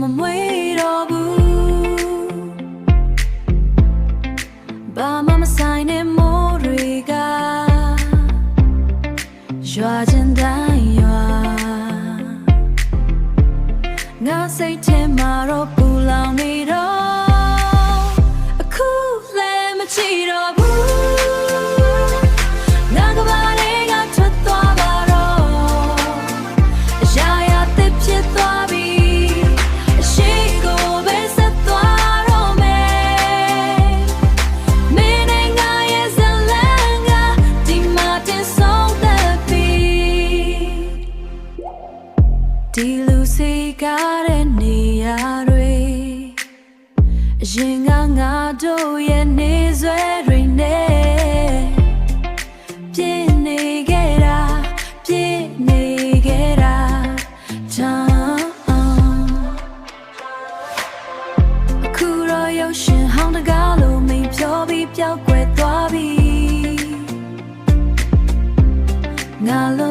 မမွေးတော့ဘူးဘာမှမဆိုင်တဲ့မိုးတွေကရွာချင်းတိုင်းရွာငါစိတ်ထဲမှာတော့ပူလောင်နေတော့အခုလည်းမချီတော့ဘူးငါကဘာလေးကထွက်သွားပါတော့အရာရာသစ်ဖြစ်သွားပြီအရှိကိုပဲဆက်သွားတော့မယ်မင်းနဲ့ငါရဲ့ဇလန်ကဒီမှာတင်ဆုံးသက်ပြီဒီလူစီကားတဲ့နေရာတွေအရင်ကငါတို့ရဲ့နေဆွဲတွေနဲ့ပြည့်နေခဲ့တာပြည့်နေခဲ့တာချမ်းအခုတော့ရုပ်ရှင်ဟောင်းတကားလို့မိန်ဖြောပြီးပျောက်ကွယ်သွားပြီငါလို